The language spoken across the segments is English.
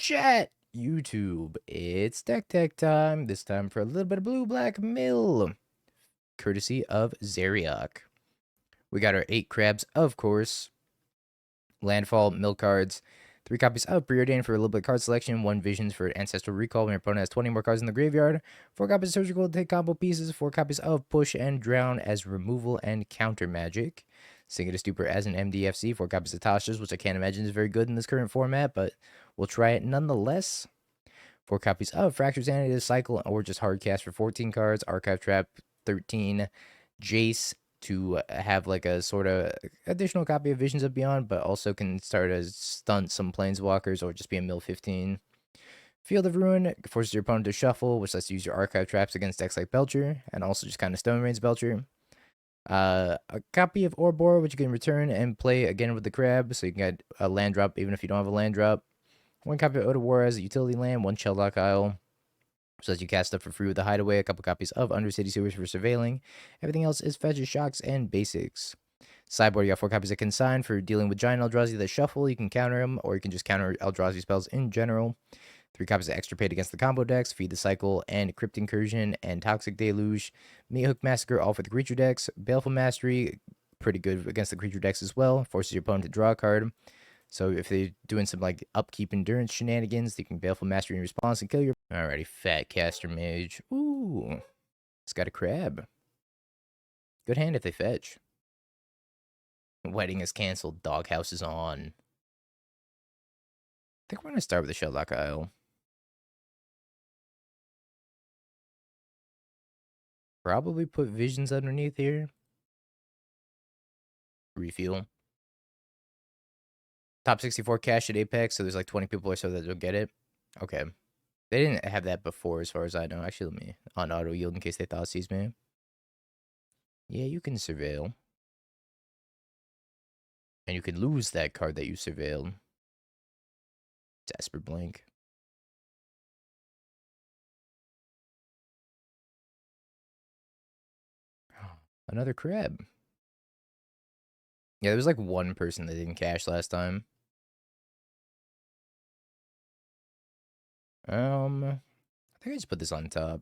Chat, YouTube, it's Tech time. This time for a little bit of blue-black mill, courtesy of Zeriok. We got our 8 crabs, of course. Landfall, mill cards. 3 copies of Preordained for a little bit of card selection. 1 Visions for Ancestral Recall when your opponent has 20 more cards in the graveyard. 4 copies of Surgical to take combo pieces. 4 copies of Push and Drown as removal and counter magic. Sing It a Stupor as an MDFC. 4 copies of Tasha's, which I can't imagine is very good in this current format, but we'll try it nonetheless. 4 copies of Fractured Sanity to cycle or just hard cast for 14 cards. Archive Trap 13. Jace to have like a sort of additional copy of Visions of Beyond, but also can start to stunt some Planeswalkers or just be a mill 15. Field of Ruin forces your opponent to shuffle, which lets you use your Archive Traps against decks like Belcher, and also just kind of Stone Rains Belcher. A copy of Orbor, which you can return and play again with the crab, so you can get a land drop even if you don't have a land drop. 1 copy of Ode of War as a utility land, 1 Shelldock Isle, so that you cast stuff for free with the Hideaway, a couple copies of Undercity Sewers for surveilling. Everything else is fetches, shocks, and basics. Sideboard, you got 4 copies of Consign for dealing with Giant Eldrazi that shuffle. You can counter them, or you can just counter Eldrazi spells in general. 3 copies of Extirpate against the combo decks, Feed the Cycle, and Crypt Incursion, and Toxic Deluge. Meat Hook Massacre, all for the creature decks. Baleful Mastery, pretty good against the creature decks as well. Forces your opponent to draw a card. So if they're doing some like upkeep endurance shenanigans, they can Baleful Mastery in response and kill your... Alrighty, Fat Caster Mage. Ooh, it's got a crab. Good hand if they fetch. Wedding is canceled. Doghouse is on. I think we're going to start with the Shelldock Isle. Probably put Visions underneath here. Refuel. Top 64 cash at Apex, so there's like 20 people or so that don't get it. Okay. They didn't have that before as far as I know. Actually, let me on auto yield in case they thought sees me. Yeah, you can surveil. And you can lose that card that you surveilled. Desperate Blink. Another crab. Yeah, there was like 1 person that didn't cash last time. I think I just put this on top.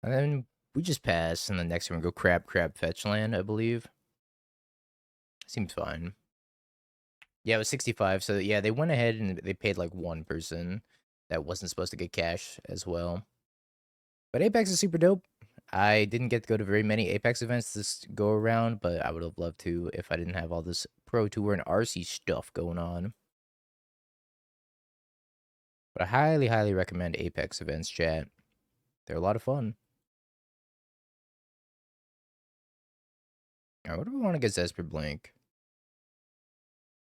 And then we just pass, and the next one we go crab, fetch land, I believe. Seems fine. Yeah, it was 65, so yeah, they went ahead and they paid like 1 person that wasn't supposed to get cash as well. But Apex is super dope. I didn't get to go to very many Apex events this go around, but I would have loved to if I didn't have all this Pro Tour and RC stuff going on. But I highly, highly recommend Apex events, chat. They're a lot of fun. Alright, what do we want to get Desperate Blink?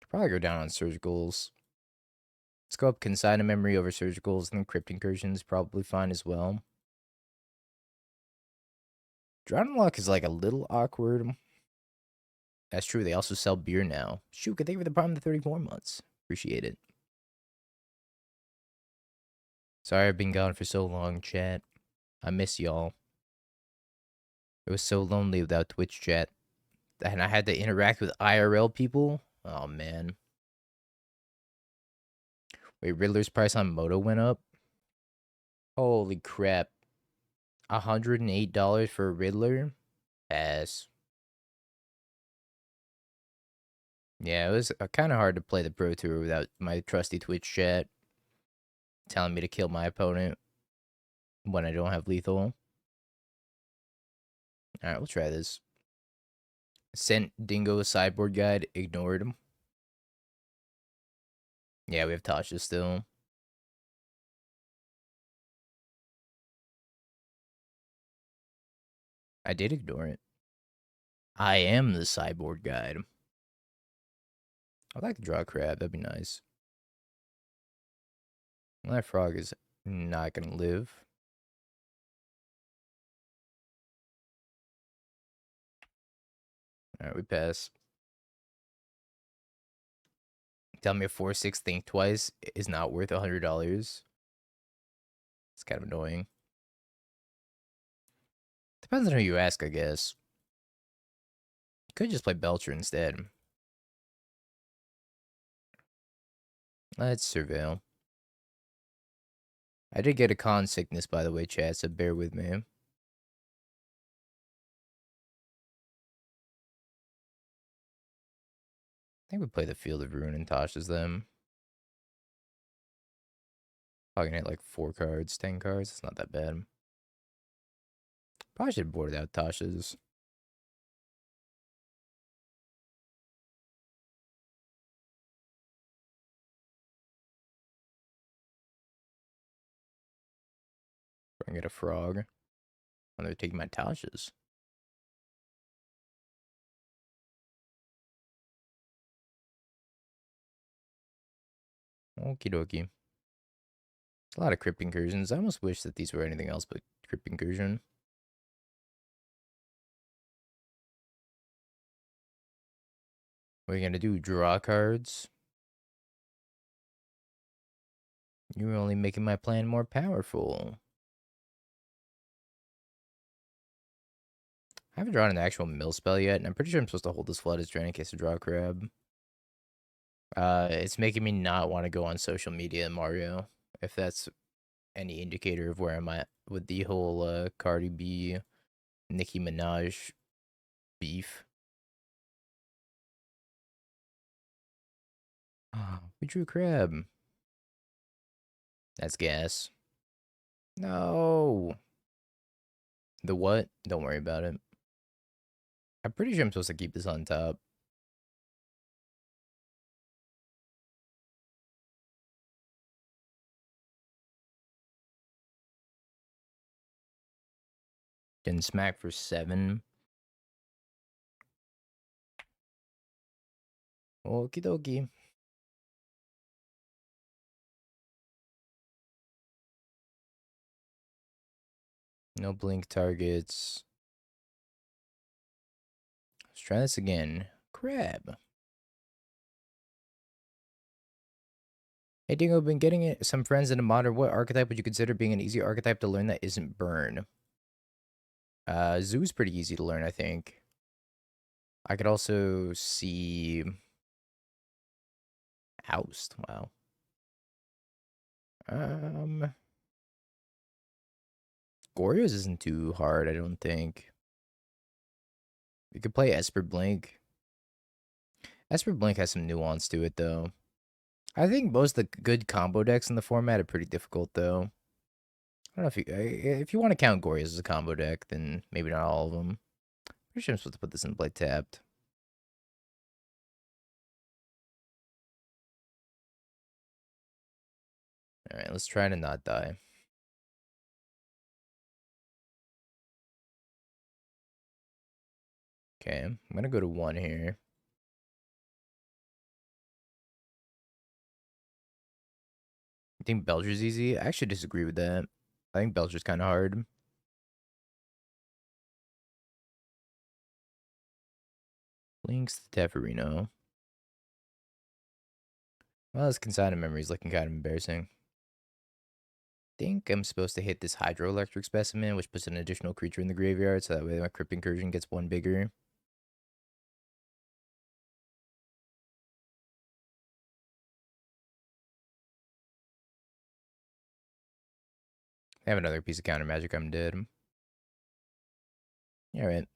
Probably go down on Surgicals. Let's go up Consign a Memory over Surgicals, and then Crypt Incursion is probably fine as well. Drown Luck is like a little awkward. That's true, they also sell beer now. Shoot, thank you for the Prime the 34 months. Appreciate it. Sorry I've been gone for so long, chat. I miss y'all. It was so lonely without Twitch chat. And I had to interact with IRL people. Oh, man. Wait, Riddler's price on Moto went up? Holy crap. $108 for a Riddler? Pass. Yeah, it was kind of hard to play the Pro Tour without my trusty Twitch chat telling me to kill my opponent when I don't have lethal. Alright, we'll try this. Sent Dingo a sideboard guide, ignored him. Yeah, we have Tasha still. I did ignore it. I am the sideboard guide. I'd like to draw a crab, that'd be nice. Well, that frog is not gonna live. Alright, we pass. Tell me a 4/6 think twice is not worth $100. It's kind of annoying. Depends on who you ask, I guess. Could just play Belcher instead. Let's surveil. I did get a con sickness, by the way, chat, so bear with me. I think we play the Field of Ruin and Tasha's them. Probably gonna hit like 4 cards, 10 cards. It's not that bad. Probably should board out Tasha's. I'm gonna get a frog. I'm gonna take my Tasha's. Okie dokie. A lot of Crypt Incursions. I almost wish that these were anything else but Crypt Incursion. What are you gonna do? Draw cards? You're only making my plan more powerful. I haven't drawn an actual mill spell yet, and I'm pretty sure I'm supposed to hold this Flood as Drain in case I draw a crab. It's making me not want to go on social media, Mario, if that's any indicator of where I'm at with the whole Cardi B, Nicki Minaj beef. We drew a crab. That's gas. No. The what? Don't worry about it. I'm pretty sure I'm supposed to keep this on top. Didn't smack for 7. Okie dokie. No blink targets. Let's try this again. Crab. Hey Dingo, been getting some friends into modern. What archetype would you consider being an easy archetype to learn that isn't burn? Zoo's pretty easy to learn, I think. I could also see Oust. Wow. Goryo's isn't too hard, I don't think. You could play Esper Blink. Esper Blink has some nuance to it, though. I think most of the good combo decks in the format are pretty difficult, though. I don't know if you want to count Goryo's as a combo deck, then maybe not all of them. Pretty sure I'm supposed to put this in play tapped. Alright, let's try to not die. Okay, I'm gonna go to 1 here. You think Belcher's easy? I actually disagree with that. I think Belcher's kind of hard. Links to Teferino. Well, this consignment memory is looking kind of embarrassing. Think I'm supposed to hit this Hydroelectric Specimen, which puts an additional creature in the graveyard, so that way my Crypt Incursion gets 1 bigger. I have another piece of counter magic, I'm dead. Alright.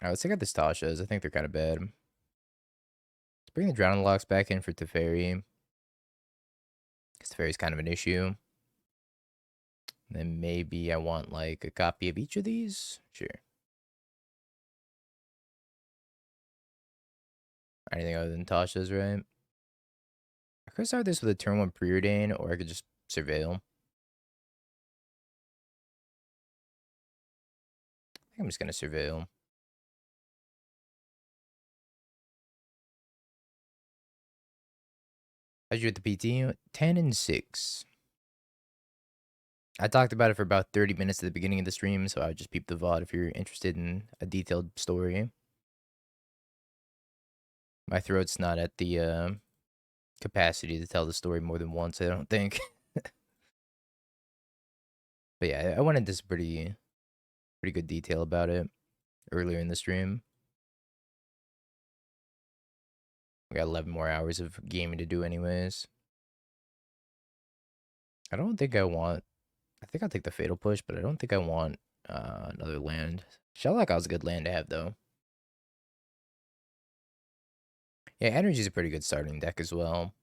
Alright, let's check out this Tasha's. I think they're kind of bad. Let's bring the Drowning Locks back in for Teferi. Because Teferi's kind of an issue. Then maybe I want like a copy of each of these? Sure. Anything other than Tasha's, right? I could start this with a turn 1 Preordain, or I could just Surveil. I think I'm just going to Surveil. How'd you at the PT? 10 and 6. I talked about it for about 30 minutes at the beginning of the stream, so I would just peep the VOD if you're interested in a detailed story. My throat's not at the capacity to tell the story more than once, I don't think. But yeah, I went into some pretty good detail about it earlier in the stream. We got 11 more hours of gaming to do anyways. I don't think I want... I think I'll take the Fatal Push, but I don't think I want another land. Shellackout's a good land to have, though. Yeah, Energy's a pretty good starting deck as well.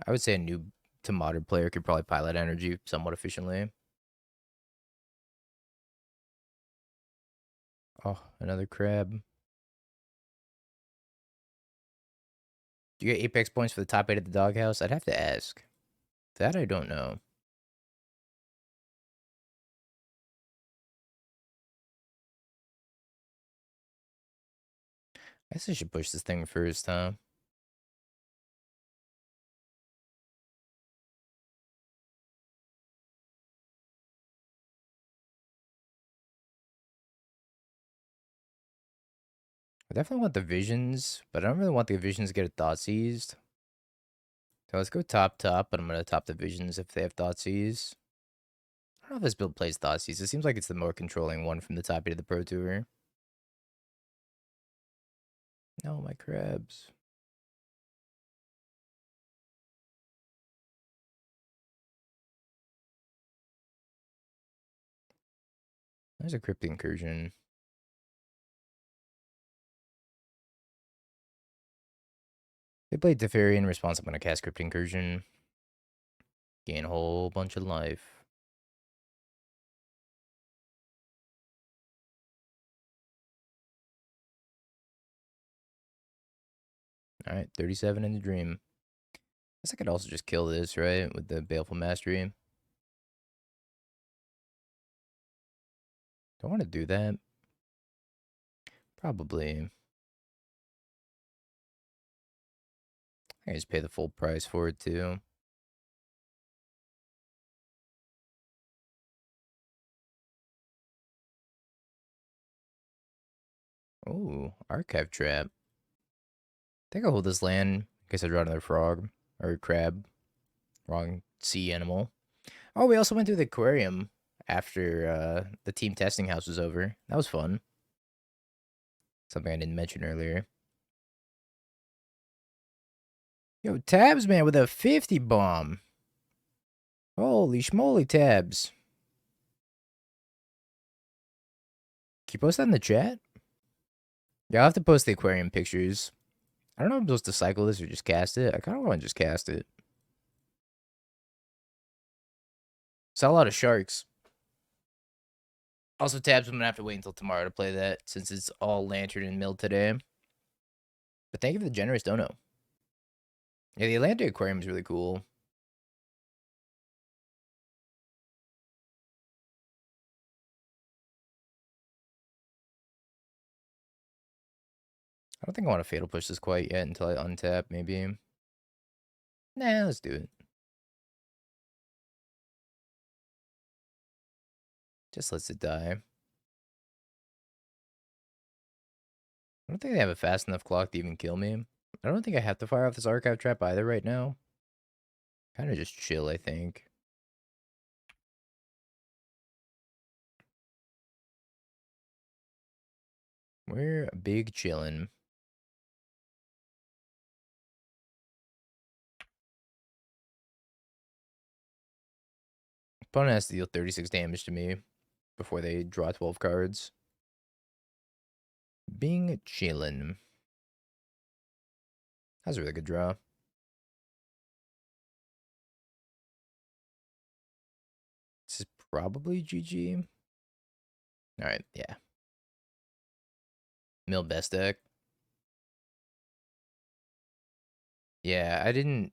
I would say a new to modern player could probably pilot Energy somewhat efficiently. Oh, another crab. Do you get Apex points for the top 8 of the doghouse? I'd have to ask. That I don't know. I guess I should push this thing first, huh? I definitely want the visions, but I don't really want the visions to get a thought seized. So let's go top, but I'm gonna top the visions if they have thought seize. I don't know if this build plays thought seize. It seems like it's the more controlling one from the top 8 of the Pro Tour. No, my crabs. There's a Crypt Incursion. They played Teferi in response. I'm gonna cast Crypt Incursion. Gain a whole bunch of life. Alright, 37 in the dream. I guess I could also just kill this, right? With the Baleful Mastery. Do I want to do that? Probably. I just pay the full price for it, too. Ooh, Archive Trap. I think I'll hold this land in case I draw another frog. Or crab. Wrong sea animal. Oh, we also went through the aquarium after the team testing house was over. That was fun. Something I didn't mention earlier. Yo, Tabs, man, with a 50 bomb. Holy schmoly, Tabs. Can you post that in the chat? Yeah, I'll have to post the aquarium pictures. I don't know if I'm supposed to cycle this or just cast it. I kind of want to just cast it. Saw a lot of sharks. Also, Tabs, I'm going to have to wait until tomorrow to play that since it's all Lantern and Mill today. But thank you for the generous dono. Yeah, the Atlantic Aquarium is really cool. I don't think I want to Fatal Push this quite yet until I untap, maybe. Nah, let's do it. Just lets it die. I don't think they have a fast enough clock to even kill me. I don't think I have to fire off this Archive Trap either right now. Kind of just chill, I think. We're big chillin'. Opponent has to deal 36 damage to me before they draw 12 cards. Being chillin'. That's a really good draw. This is probably GG. Alright, yeah. Mill best deck. Yeah, I didn't...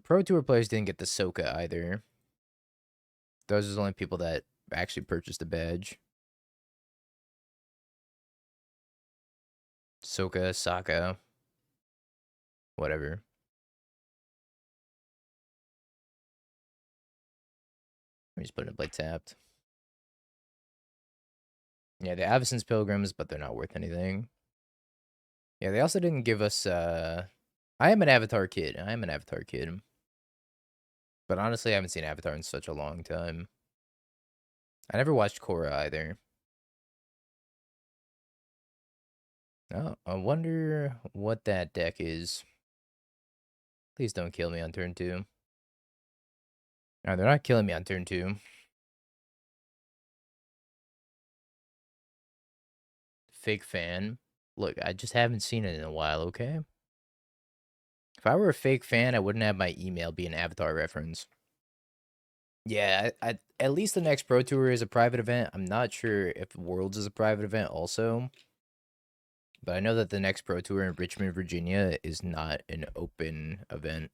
Pro Tour players didn't get the Soka either. Those are the only people that actually purchased the badge. Soka, Saka. Whatever. I'm just putting it play tapped. Yeah, the Avacyn's Pilgrims, but they're not worth anything. Yeah, they also didn't give us, I am an Avatar kid. I am an Avatar kid. But honestly, I haven't seen Avatar in such a long time. I never watched Korra either. Oh, I wonder what that deck is. Please don't kill me on turn 2. No, they're not killing me on turn 2. Fake fan. Look, I just haven't seen it in a while, okay? If I were a fake fan, I wouldn't have my email be an avatar reference. Yeah, at least the next Pro Tour is a private event. I'm not sure if Worlds is a private event also. But I know that the next Pro Tour in Richmond, Virginia is not an open event.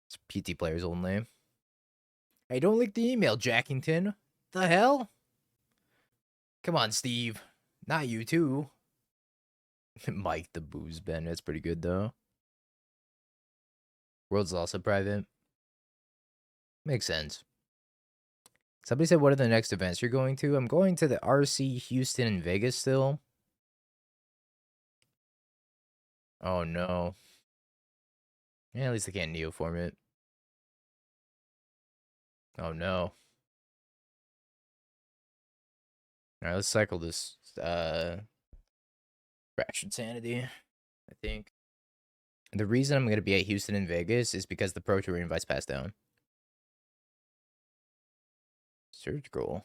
It's PT players only. Hey, don't leak the email, Jackington. The hell? Come on, Steve. Not you too. Mike the Booze Ben. That's pretty good though. World's also private. Makes sense. Somebody said, what are the next events you're going to? I'm going to the RC Houston and Vegas still. Oh no. Yeah, at least I can't neoform it. Oh no. Alright, let's cycle this Fractured Sanity, I think. The reason I'm gonna be at Houston and Vegas is because the Pro Tour invites passed down. Surgical.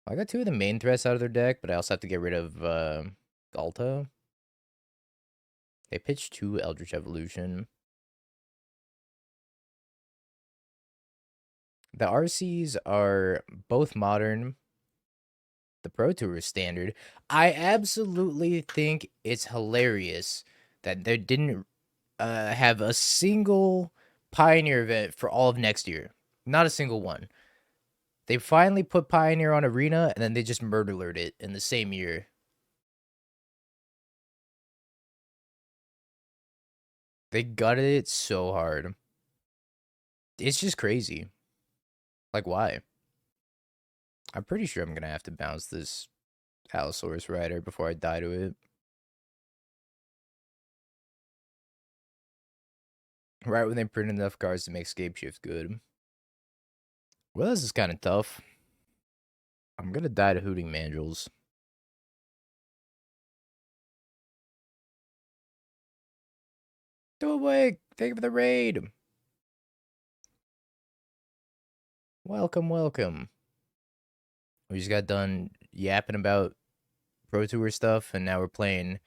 I got 2 of the main threats out of their deck, but I also have to get rid of Galta. They pitched 2 Eldritch Evolution. The RCs are both modern. The Pro Tour is standard. I absolutely think it's hilarious that they didn't have a single Pioneer event for all of next year. Not a single one. They finally put Pioneer on Arena, and then they just murdered it in the same year. They gutted it so hard. It's just crazy. Like, why? I'm pretty sure I'm going to have to bounce this Allosaurus Rider before I die to it. Right when they print enough cards to make Scape Shift good. Well, this is kind of tough. I'm going to die to Hooting Mandrills. Do away! Thank you for the raid! Welcome, welcome. We just got done yapping about Pro Tour stuff, and now we're playing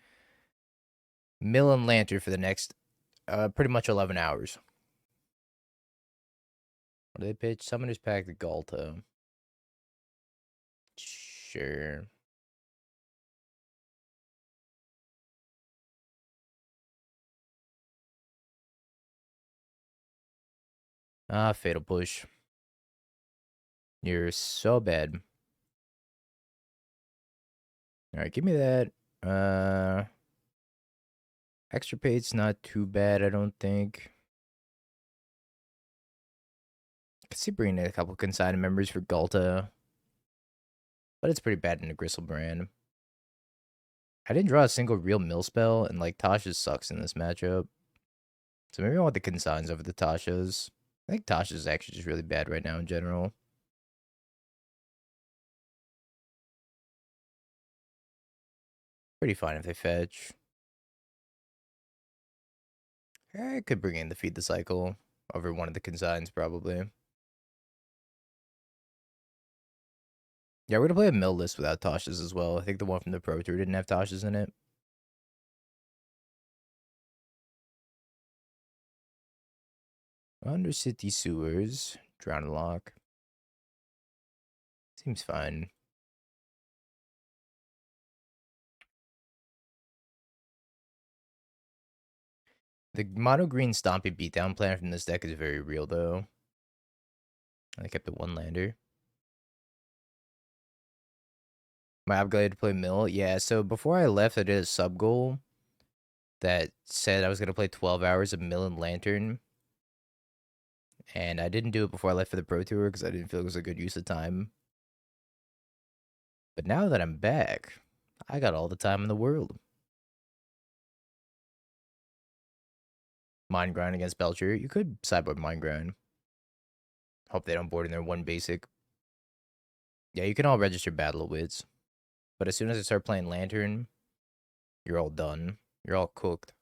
Mill and Lantern for the next pretty much 11 hours. What do they pitch? Summoner's Pack to Galta. Sure. Ah, Fatal Push. You're so bad. Alright, give me that. Extra paid's not too bad, I don't think. I could see bringing in a couple consigned members for Galta. But it's pretty bad in a Gristlebrand. I didn't draw a single real mill spell, and like Tasha sucks in this matchup. So maybe I want the consigns over the Tashas. I think Tasha's actually just really bad right now in general. Pretty fine if they fetch. I could bring in the Feed the Cycle over one of the consigns, probably. Yeah, we're gonna play a mill list without Tasha's as well. I think the one from the Pro Tour didn't have Tasha's in it. Undercity Sewers. Drown and Lock. Seems fine. The mono green Stompy beatdown plan from this deck is very real, though. I kept it one lander. My upgrade to play mill? Yeah, so before I left, I did a sub goal that said I was going to play 12 hours of mill and lantern. And I didn't do it before I left for the Pro Tour because I didn't feel it was a good use of time. But now that I'm back, I got all the time in the world. Mind grind against Belcher. You could sideboard mind grind. Hope they don't board in their one basic. Yeah, you can all register Battle of Wits. But as soon as I start playing Lantern, You're all done. You're all cooked.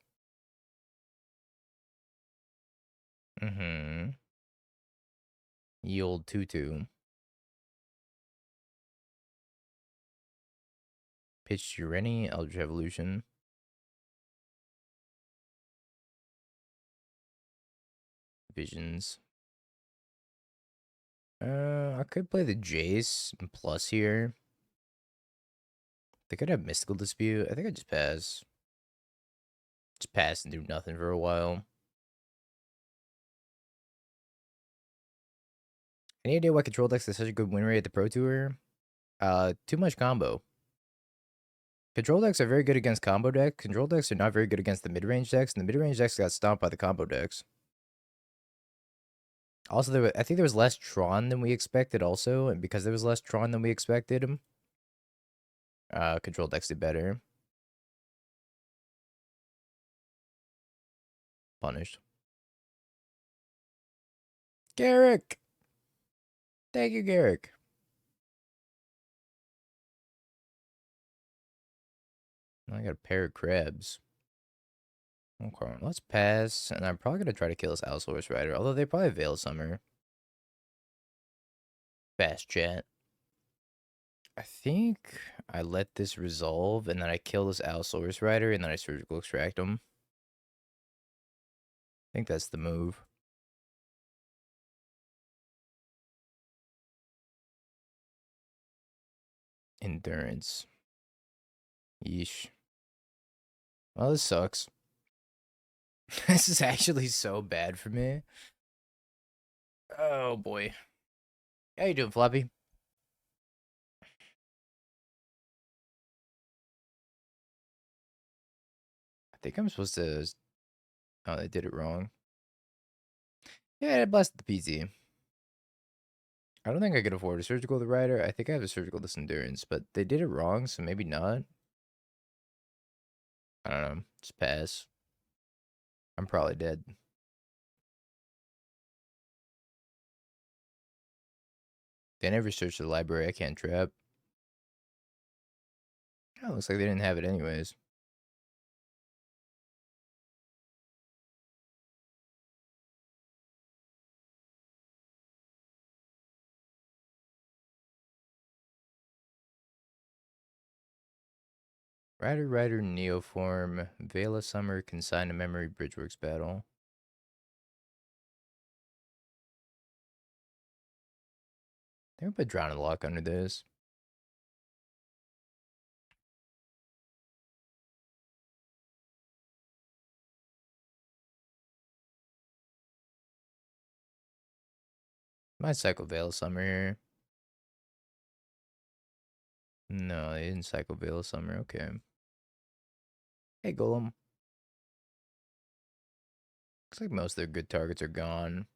Mm-hmm. Yield 2-2. Pitch Ureni, Eldritch Evolution. Visions. I could play the Jace plus here. They could have Mystical Dispute. I think I just pass. Just pass and do nothing for a while. Any idea why control decks is such a good win rate at the Pro Tour? Too much combo. Control decks are very good against combo decks. Control decks are not very good against the mid-range decks, and the mid-range decks got stomped by the combo decks. Also, I think there was less Tron than we expected also, and because there was less Tron than we expected, control decks did better. Punished. Garrick! Thank you, Garrick. I got a pair of crabs. Okay, let's pass, and I'm probably gonna try to kill this Allosaurus Rider, although they probably Veil Summer. Fast chat. I think I let this resolve, and then I kill this Allosaurus Rider, and then I surgical extract him. I think that's the move. Endurance. Yeesh. Well, this sucks. This is actually so bad for me. Oh boy. How you doing, Floppy? I think I'm supposed to. Oh, they did it wrong. Yeah, I blasted the PT. I don't think I could afford a surgical the rider. I think I have a surgical this endurance, but they did it wrong, so maybe not. I don't know. Just pass. I'm probably dead. They never searched the library. I can't trap. Oh, looks like they didn't have it anyways. Rider, Neoform, Veil of Summer, Consign to Memory, Bridgeworks Battle. They would put Drown in Luck under this. Might cycle Veil of Summer here. No, they didn't cycle Veil of Summer. Okay. Hey, Golem. Looks like most of their good targets are gone.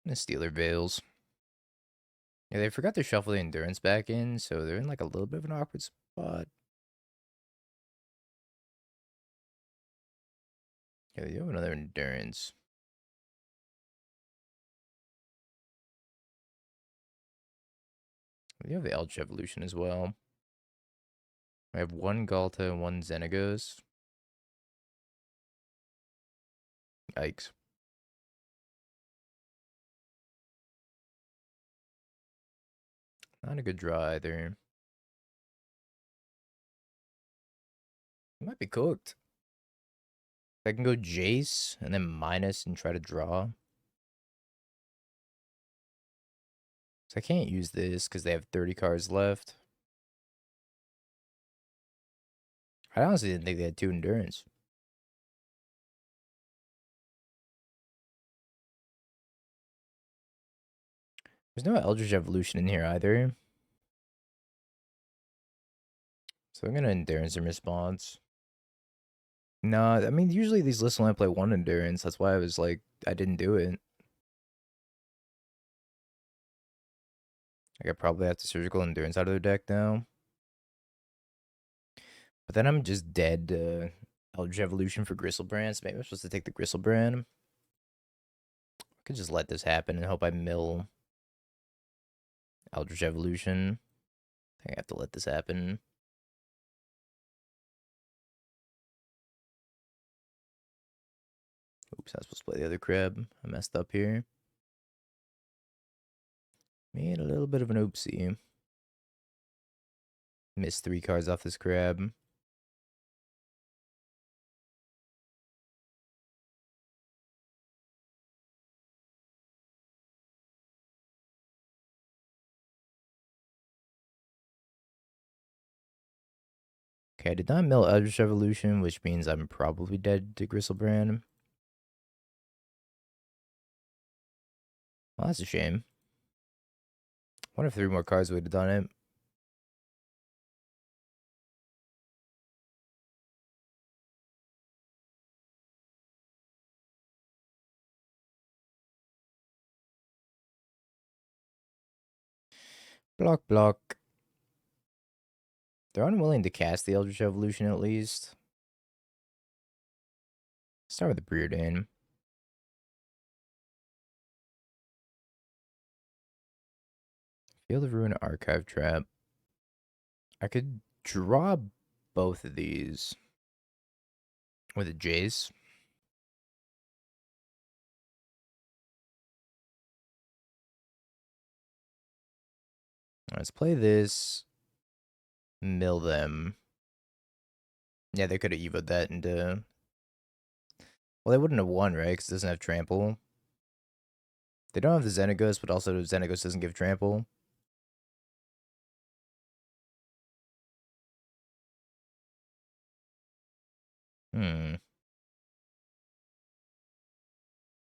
I'm gonna steal their Veils. Yeah, they forgot to shuffle the Endurance back in, so they're in like a little bit of an awkward spot. Yeah, they do have another Endurance. We have the Eldritch Evolution as well. We have one Galta and one Xenagos. Yikes. Not a good draw either. It might be cooked. I can go Jace and then minus and try to draw. So I can't use this because they have 30 cards left. I honestly didn't think they had 2 Endurance. There's no Eldritch Evolution in here either. So I'm going to Endurance in response. No, I mean, usually these lists only play 1 Endurance. That's why I was like, I didn't do it. Like, I probably have to Surgical Endurance out of their deck now. But then I'm just dead Eldritch Evolution for Gristlebrand. So maybe I'm supposed to take the Gristlebrand. I could just let this happen and hope I mill Eldritch Evolution. I think I have to let this happen. Oops, I was supposed to play the other crab. I messed up here. Made a little bit of an oopsie. Missed 3 cards off this crab. Okay, I did not mill Eldritch Evolution, which means I'm probably dead to Gristlebrand. Well, that's a shame. What if 3 more cards would have done it? Block, block. They're unwilling to cast the Eldritch Evolution at least. Start with the Preordain. Field of Ruin, Archive Trap. I could draw both of these with a Jace. Let's play this. Mill them. Yeah, they could have evoed that into... Well, they wouldn't have won, right? Because it doesn't have trample. They don't have the Xenagos, but also Xenagos doesn't give trample.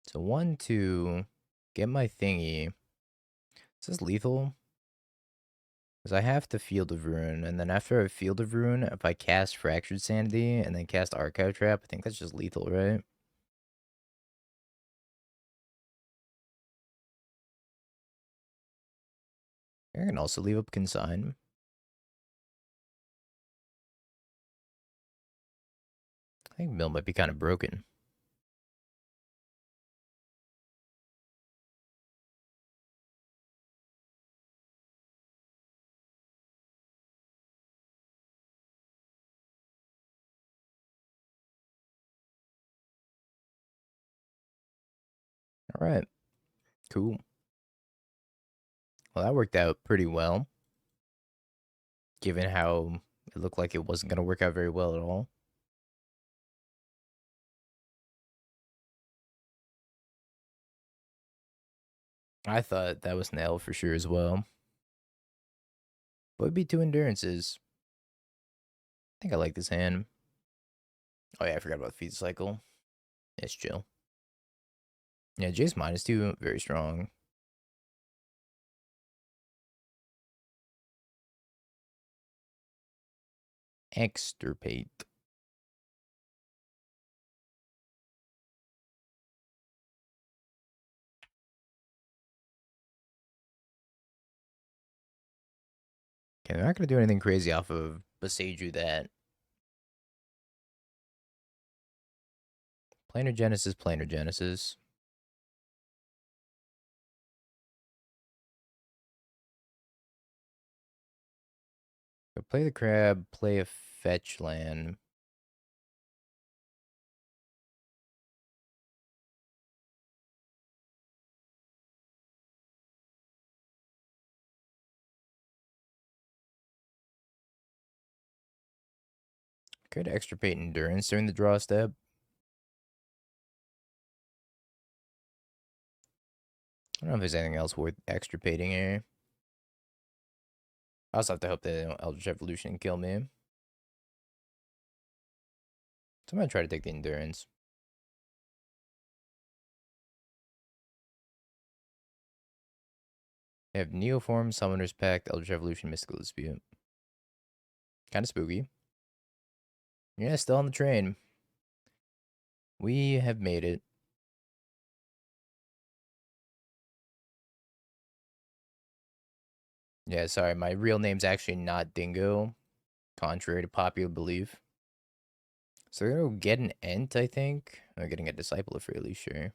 So 1, 2. Get my thingy. Is this lethal? Because I have to Field of Ruin, and then after I Field of Ruin, if I cast Fractured Sanity and then cast Archive Trap, I think that's just lethal, right? I can also leave up Consign. I think Mill might be kind of broken. All right. Cool. Well, that worked out pretty well, given how it looked like it wasn't going to work out very well at all. I thought that was nail for sure as well. But it'd be 2 endurances. I think I like this hand. Oh yeah, I forgot about the feed cycle. It's chill. Yeah, Jace -2, very strong. Extirpate. Okay, they're not going to do anything crazy off of Beseiju that. Planar Genesis, Planar Genesis. Go play the crab, play a fetch land. Could extirpate endurance during the draw step. I don't know if there's anything else worth extirpating here. I also have to hope that Eldritch Evolution kill me. So I'm gonna try to take the endurance. They have Neoform, Summoner's Pact, Eldritch Evolution, Mystical Dispute. Kind of spooky. Yeah, still on the train. We have made it. Yeah, sorry, my real name's actually not Dingo, contrary to popular belief. So they're gonna get an Ent, I think. Or getting a Disciple of Freely, sure.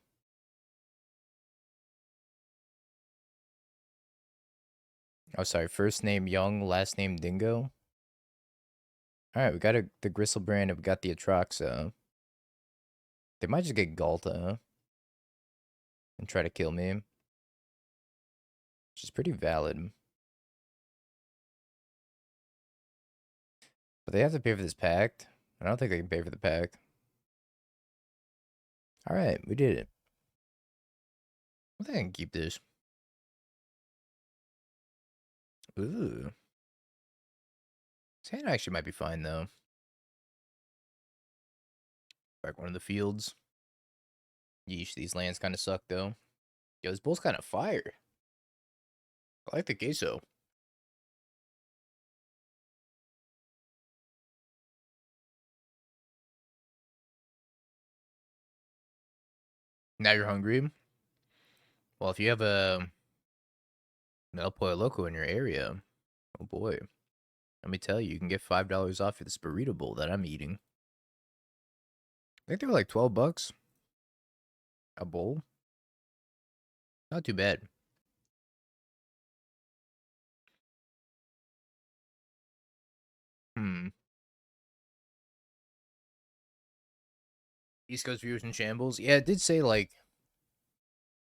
Oh, sorry. First name Young, last name Dingo. All right, we got the Gristlebrand and we got the Atroxa. They might just get Galta and try to kill me, which is pretty valid. But they have to pay for this pact. I don't think they can pay for the pact. All right, we did it. I think I can keep this. Ooh. This hand actually might be fine, though. Back one of the fields. Yeesh, these lands kind of suck, though. Yo, this bull's kind of fire. I like the queso. Now you're hungry? Well, if you have an El Pollo Loco in your area, oh boy. Let me tell you, you can get $5 off of this burrito bowl that I'm eating. I think they were like 12 bucks a bowl. Not too bad. Hmm. East Coast viewers in shambles. Yeah, it did say like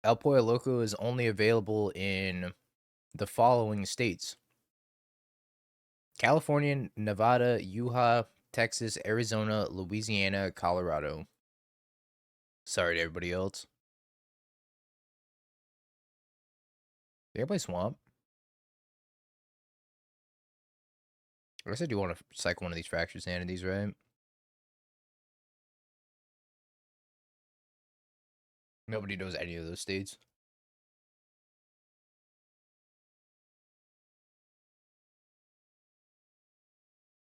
El Pollo Loco is only available in the following states: California, Nevada, Utah, Texas, Arizona, Louisiana, Colorado. Sorry to everybody else. Did I play Swamp? I guess I do want to cycle one of these Fractured Sanities, right? Nobody knows any of those states.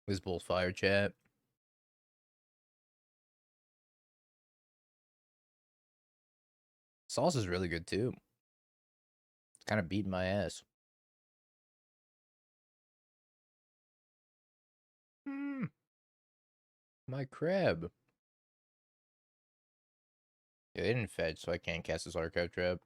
This bull's fire chat. Sauce is really good too. It's kind of beating my ass. Hmm. My crab. Yeah, they didn't fetch, so I can't cast this archive trap.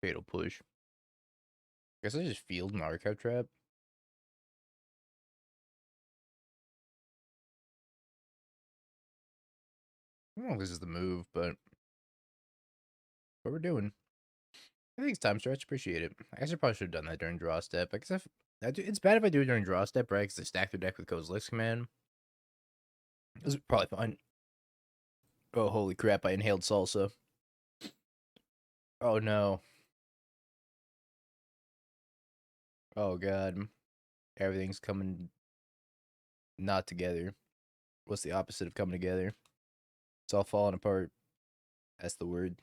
Fatal push. Guess I just field an archive trap. I don't know if this is the move, but what we're doing. I think it's time stretch. Appreciate it. I guess I probably should have done that during draw step. I guess it's bad if I do it during draw step, right? Because I stack the deck with Kozilek's command. This is probably fine. Oh, holy crap. I inhaled salsa. Oh, no. Oh, God. Everything's coming not together. What's the opposite of coming together? It's all falling apart. That's the word.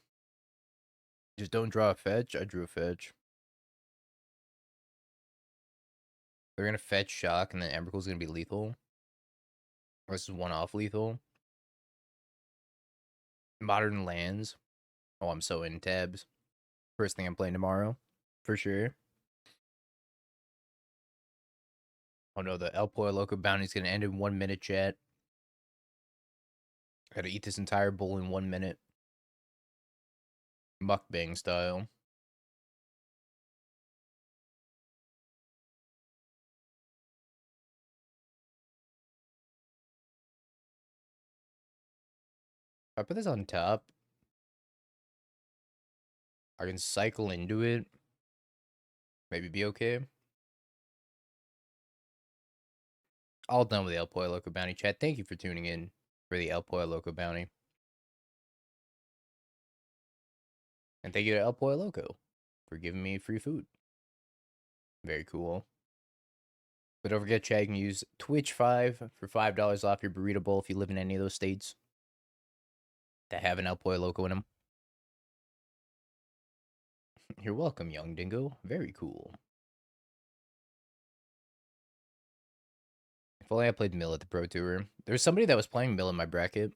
Just don't draw a fetch. I drew a fetch. They're going to fetch shock, and then Embercool's going to be lethal. Or this is one off lethal. Modern lands. Oh, I'm so in tabs. First thing I'm playing tomorrow. For sure. Oh no, the El Pollo Loco bounty's gonna end in 1 minute, chat. I gotta eat this entire bowl in 1 minute. Mukbang style. If I put this on top, I can cycle into it. Maybe be okay. All done with the El Pollo Loco bounty, chat. Thank you for tuning in for the El Pollo Loco bounty. And thank you to El Pollo Loco for giving me free food. Very cool. But don't forget, chat, you can use Twitch5 for $5 off your burrito bowl if you live in any of those states that have an El Pollo Loco in them. You're welcome, young dingo. Very cool. If only I played Mill at the Pro Tour. There's somebody that was playing Mill in my bracket.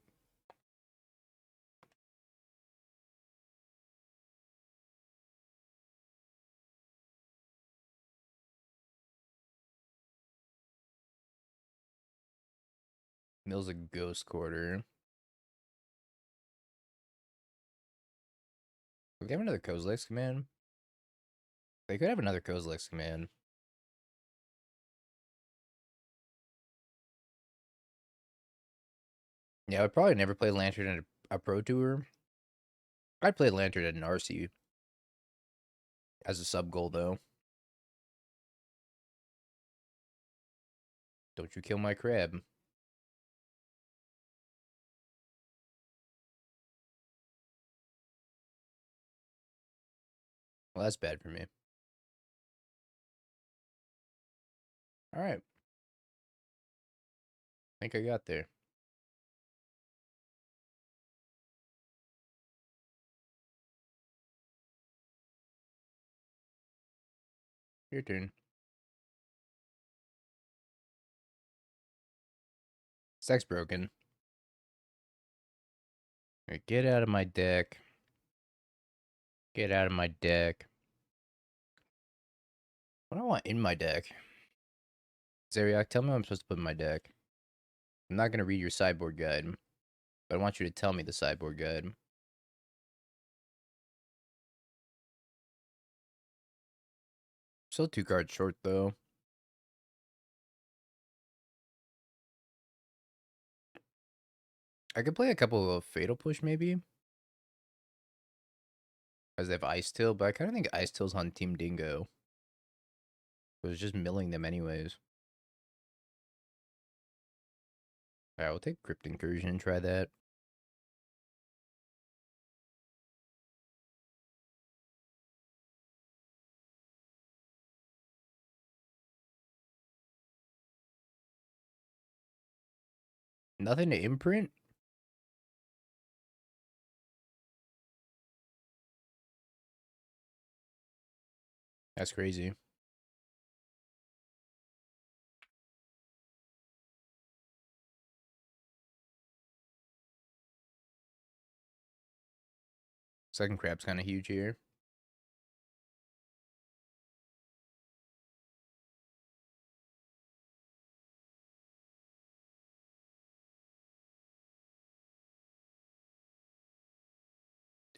Mill's a ghost quarter. Would they have another Kozilek's command? They could have another Kozilek's command. Yeah, I would probably never play Lantern in a Pro Tour. I'd play Lantern in an RC as a sub goal, though. Don't you kill my crab. Well, that's bad for me. Alright. I think I got there. Your turn. Sex broken. Alright, get out of my deck. Get out of my deck. What do I want in my deck? Zeriak, tell me what I'm supposed to put in my deck. I'm not going to read your sideboard guide, but I want you to tell me the sideboard guide. Still 2 cards short, though. I could play a couple of Fatal Push, maybe. Because they have Ice Tail, but I kind of think Ice Tail's on Team Dingo. So it's just milling them anyways. Alright, we'll take Crypt Incursion and try that. Nothing to imprint? That's crazy. Second crab's kind of huge here.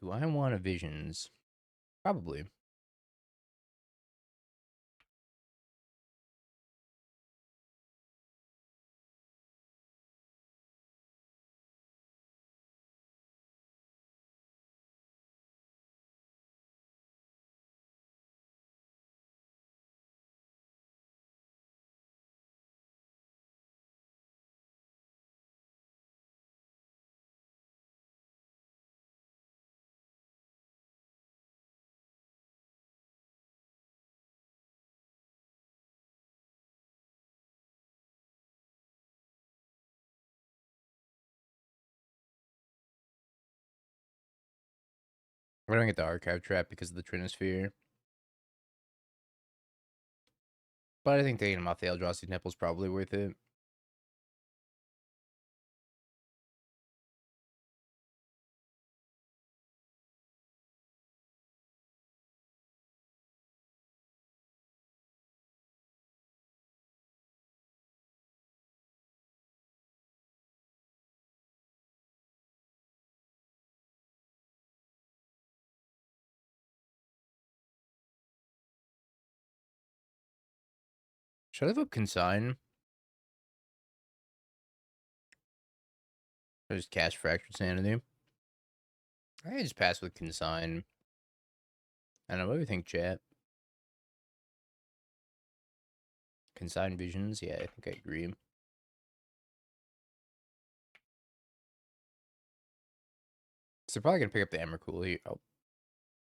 Do I want a Visions? Probably. I don't get the Archive Trap because of the Trinisphere. But I think taking him off the Eldrazi Temple is probably worth it. Should I live up Consign? Or just cast Fractured Sanity? I can just pass with Consign. I don't know, what do you think, chat? Consign Visions? Yeah, I think I agree. So they're probably going to pick up the Emrakul here. Oh,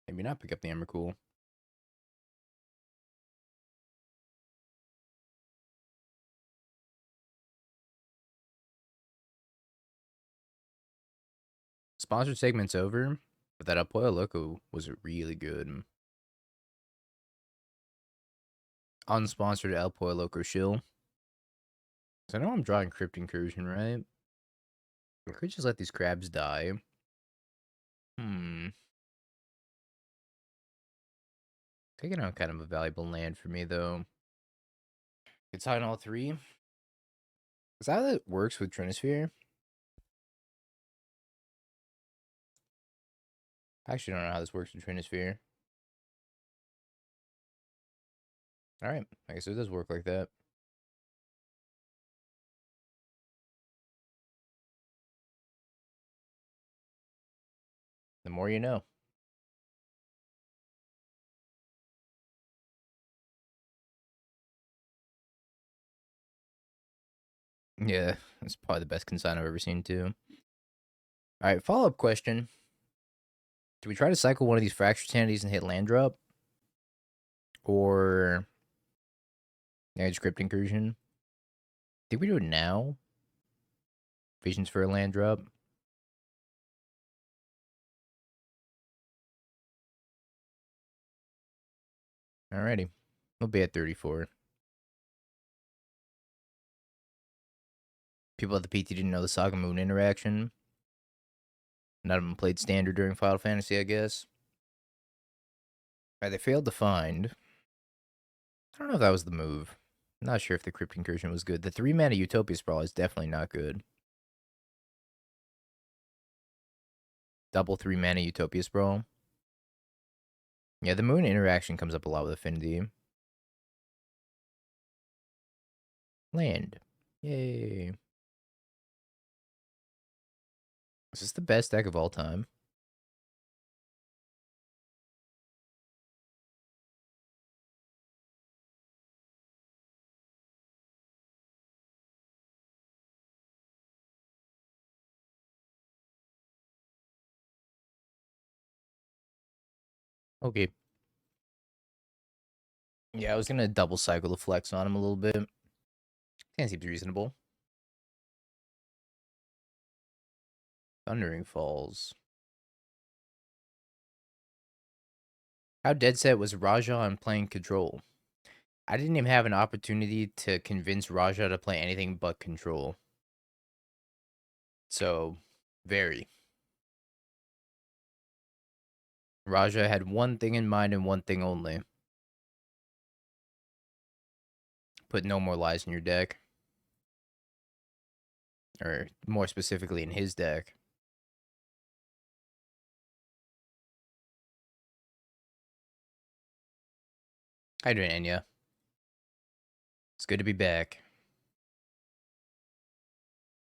maybe not pick up the Emrakul. Sponsored segment's over, but that Apoyo Loco was really good. Unsponsored El Pollo Loco shill. So I know I'm drawing Crypt Incursion, right? I could just let these crabs die. Taking out kind of a valuable land for me, though. It's on all 3. Is that how that works with Trinisphere? I actually don't know how this works with Trinisphere. Alright, I guess it does work like that. The more you know. Yeah, that's probably the best consign I've ever seen, too. Alright, follow-up question. Do we try to cycle one of these Fractured Sanities and hit land drop? Or Edge Crypt Incursion? Think we do it now? Visions for a land drop? Alrighty. We'll be at 34. People at the PT didn't know the Saga Moon interaction. None of them played Standard during Final Fantasy, I guess. Alright, they failed to find. I don't know if that was the move. I'm not sure if the Crypt Incursion was good. The 3-mana Utopia Sprawl is definitely not good. Double 3-mana Utopia Sprawl. Yeah, the Moon interaction comes up a lot with Affinity. Land. Yay. Is this the best deck of all time? Okay. Yeah, I was gonna double cycle the flex on him a little bit. Kind of seems reasonable. Thundering Falls. How dead set was Raja on playing Control? I didn't even have an opportunity to convince Raja to play anything but Control. So, very. Raja had one thing in mind and one thing only. Put no more lies in your deck. Or more specifically in his deck. How you doing, Enya? It's good to be back.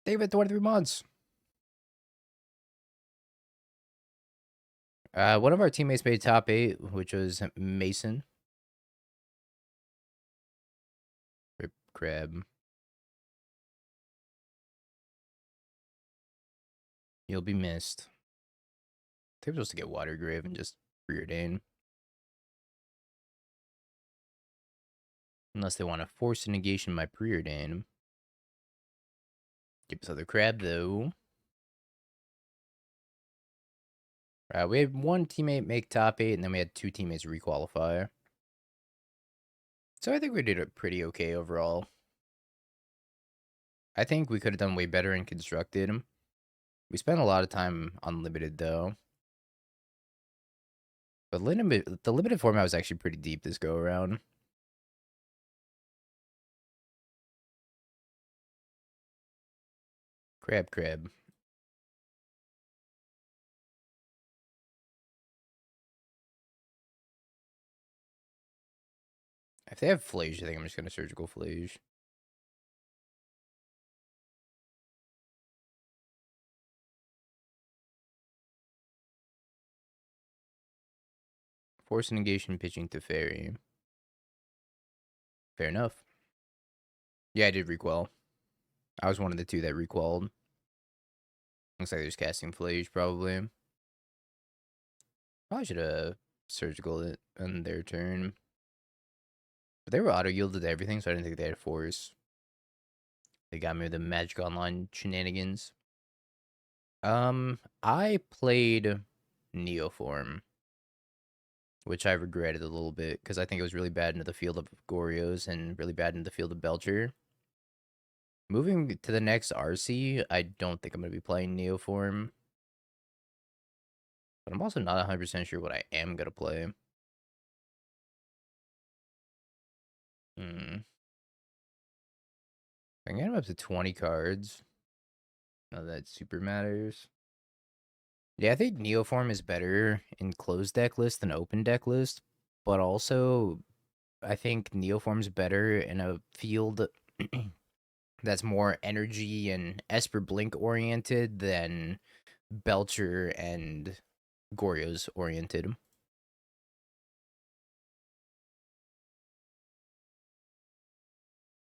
David, 23 months. One of our teammates made top 8, which was Mason. Rip Crab. You'll be missed. They're supposed to get Water Grave and just preordain. Unless they want to force a negation my preordain. Give this other crab, though. We had one teammate make top 8, and then we had 2 teammates requalify. So I think we did it pretty okay overall. I think we could have done way better in Constructed. We spent a lot of time on Limited, though. But the Limited format was actually pretty deep this go-around. Crab. If they have Flage, I think I'm just going to Surgical Flage. Force negation pitching to Fairy. Fair enough. Yeah, I did requell. I was one of the 2 that requelled. Looks like they're just casting Flage, probably. Probably should have Surgical it on their turn. But they were auto-yielded to everything, so I didn't think they had Force. They got me with the Magic Online shenanigans. I played Neoform, which I regretted a little bit, because I think it was really bad into the field of Gorios and really bad into the field of Belcher. Moving to the next RC, I don't think I'm going to be playing Neoform. But I'm also not 100% sure what I am going to play. I can get him up to 20 cards. Not that super matters. Yeah, I think Neoform is better in closed deck list than open deck list, but also I think Neoform's better in a field that's more energy and Esper Blink oriented than Belcher and Goryo's oriented.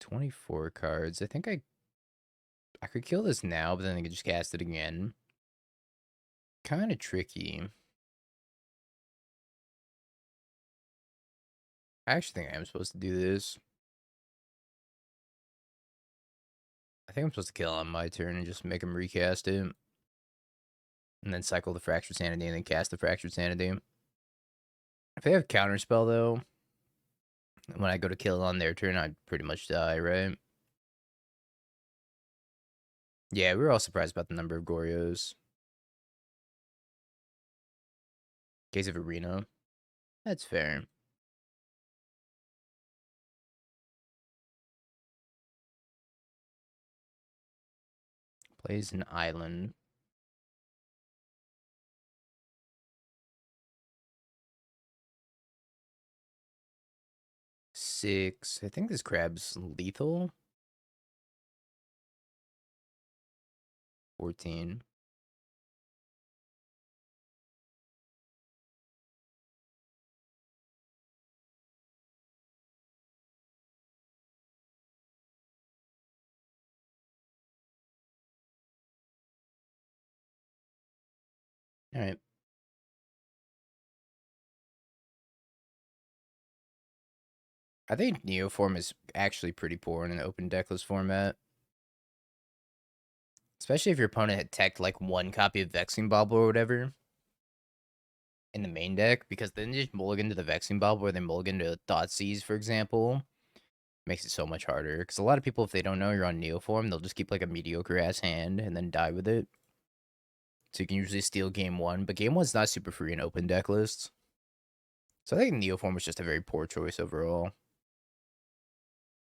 24 cards. I think I could kill this now, but then I could just cast it again. Kind of tricky. I actually think I am supposed to do this. I think I'm supposed to kill on my turn and just make him recast it. And then cycle the Fractured Sanity and then cast the Fractured Sanity. If they have Counterspell, though, when I go to kill on their turn, I'd pretty much die, right? Yeah, we were all surprised about the number of Goryos. Case of Arena. That's fair. Plays an island. 6. I think this crab's lethal. 14. All right. I think Neoform is actually pretty poor in an open deckless format. Especially if your opponent had teched like one copy of Vexing Bauble or whatever in the main deck, because then they just mulligan to the Vexing Bauble or they mulligan to Thoughtseize, for example. Makes it so much harder. Because a lot of people, if they don't know you're on Neoform, they'll just keep like a mediocre ass hand and then die with it. So you can usually steal game 1, but game 1's not super free in open deck lists. So I think Neoform was just a very poor choice overall.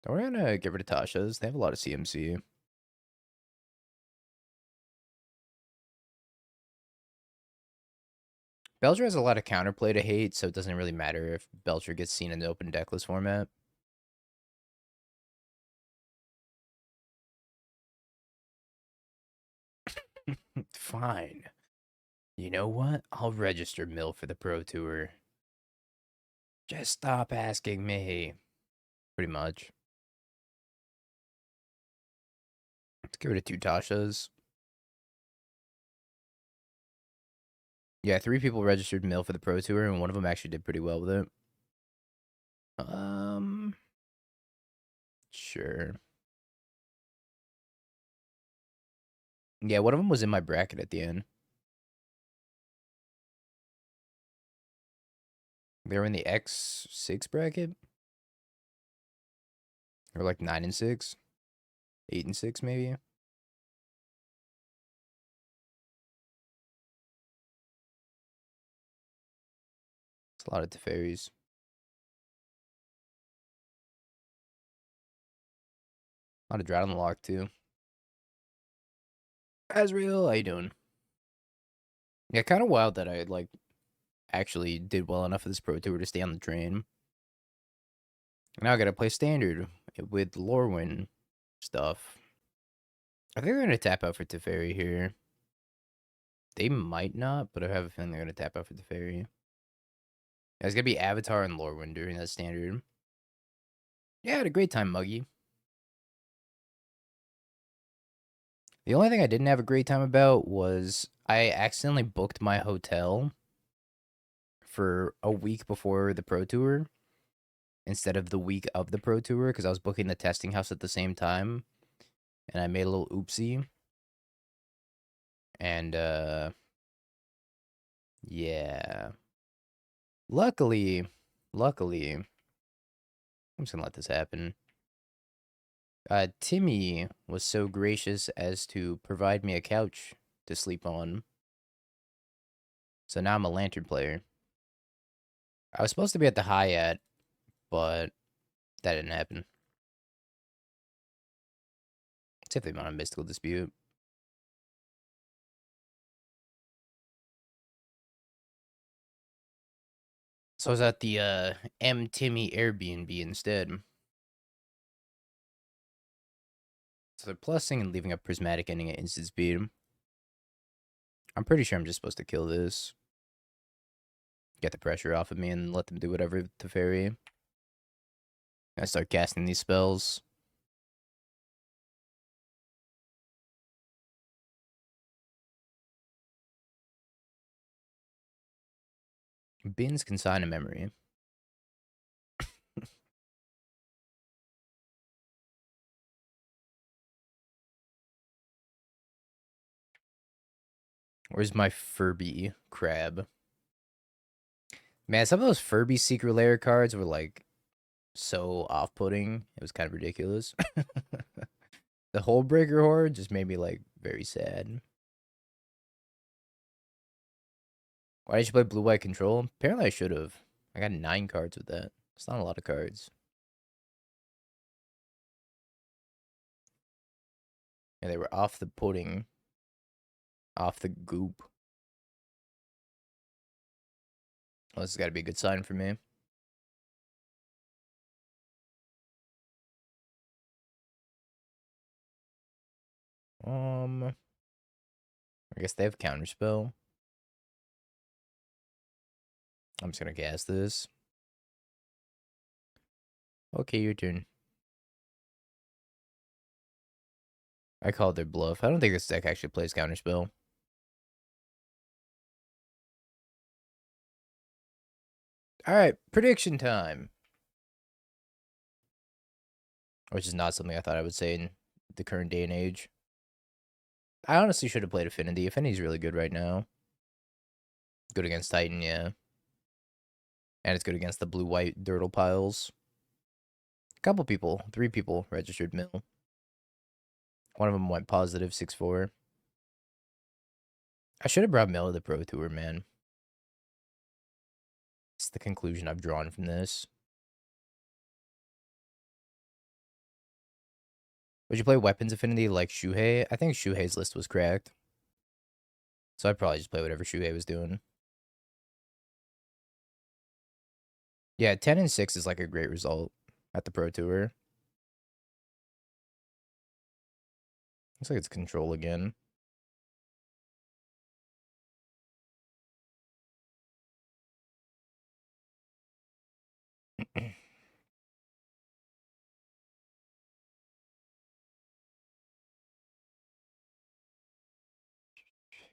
We're gonna get rid of Tasha's. They have a lot of CMC. Belcher has a lot of counterplay to hate, so it doesn't really matter if Belcher gets seen in the open deckless format. Fine. You know what? I'll register Mill for the Pro Tour. Just stop asking me. Pretty much. Let's get rid of 2 Tashas. Yeah, 3 people registered Mill for the Pro Tour, and one of them actually did pretty well with it. Sure. Yeah, one of them was in my bracket at the end. They were in the X6 bracket? Or like 9 and 6? 8 and 6, maybe? It's a lot of Teferis. A lot of Drought on the Lock, too. Azrael, how you doing? Yeah, kind of wild that I, like, actually did well enough of this Pro Tour to stay on the train. Now I gotta play Standard with Lorwyn stuff. I think they're gonna tap out for Teferi here. They might not, but I have a feeling they're gonna tap out for Teferi. Yeah, it's gonna be Avatar and Lorwyn during that Standard. Yeah, I had a great time, Muggy. The only thing I didn't have a great time about was I accidentally booked my hotel for a week before the Pro Tour instead of the week of the Pro Tour because I was booking the testing house at the same time, and I made a little oopsie. And yeah. Luckily, I'm just gonna let this happen. Timmy was so gracious as to provide me a couch to sleep on. So now I'm a lantern player. I was supposed to be at the Hyatt, but that didn't happen. See if they want a mystical dispute. So I was at the M Timmy Airbnb instead. So they're plussing and leaving a prismatic ending at instant speed. I'm pretty sure I'm just supposed to kill this. Get the pressure off of me and let them do whatever with the fairy. I start casting these spells. Bins consign a memory. Where's my Furby crab? Man, some of those Furby secret lair cards were like so off-putting. It was kind of ridiculous. The whole breaker horde just made me like very sad. Why did you play blue white control? Apparently I should have. I got 9 cards with that. It's not a lot of cards. Yeah, they were off the pudding. Off the goop. Well, this has got to be a good sign for me. I guess they have counterspell. I'm just gonna cast this. Okay, your turn. I called their bluff. I don't think this deck actually plays counterspell. Alright, prediction time. Which is not something I thought I would say in the current day and age. I honestly should have played Affinity. Affinity's really good right now. Good against Titan, yeah. And it's good against the blue-white Dirtle piles. A couple people, 3 people registered mill. One of them went positive, 6-4. I should have brought Mill to the Pro Tour, man. It's the conclusion I've drawn from this. Would you play Weapons Affinity like Shuhei? I think Shuhei's list was cracked. So I'd probably just play whatever Shuhei was doing. Yeah, 10 and 6 is like a great result at the Pro Tour. Looks like it's control again.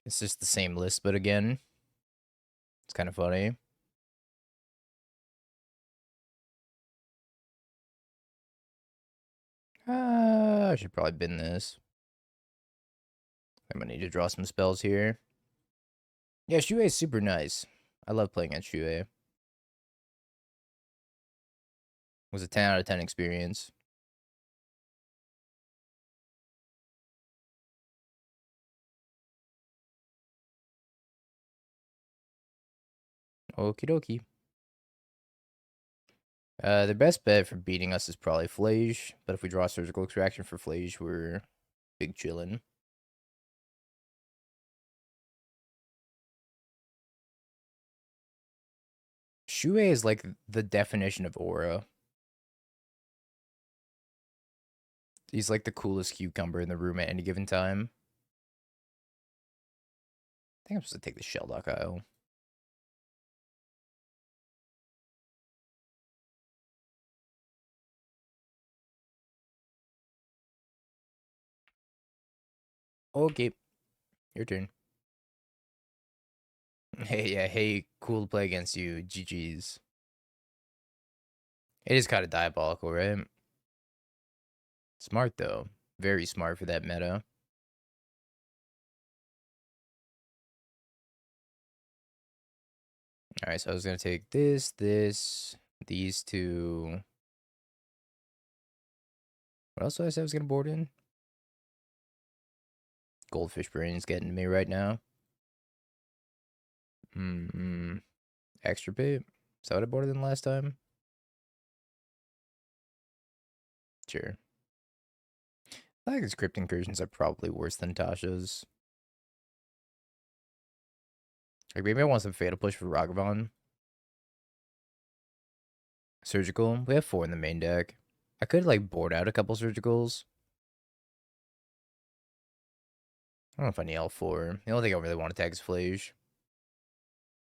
It's just the same list, but again, it's kind of funny. I should probably bin this. I'm gonna need to draw some spells here. Yeah, Shuhei is super nice. I love playing at Shuhei. It was a 10 out of 10 experience. Okie dokie. The best bet for beating us is probably Flage, but if we draw Surgical Extraction for Flage, we're big chillin'. Shuhei is like the definition of aura. He's like the coolest cucumber in the room at any given time. I think I'm supposed to take the Shelldock Isle. Okay, your turn. Hey, yeah, hey, cool to play against you. GG's. It is kind of diabolical, right? Smart, though. Very smart for that meta. Alright, so I was going to take this, these two. What else did I say I was going to board in? Goldfish Brain's getting to me right now. Extra bait. Is that what I boarded in last time? Sure. I think his crypt incursions are probably worse than Tasha's. Like, maybe I want some Fatal Push for Ragavan. Surgical. We have 4 in the main deck. I could, like, board out a couple Surgicals. I don't know if I need all 4. The only thing I really want to tag is Flage.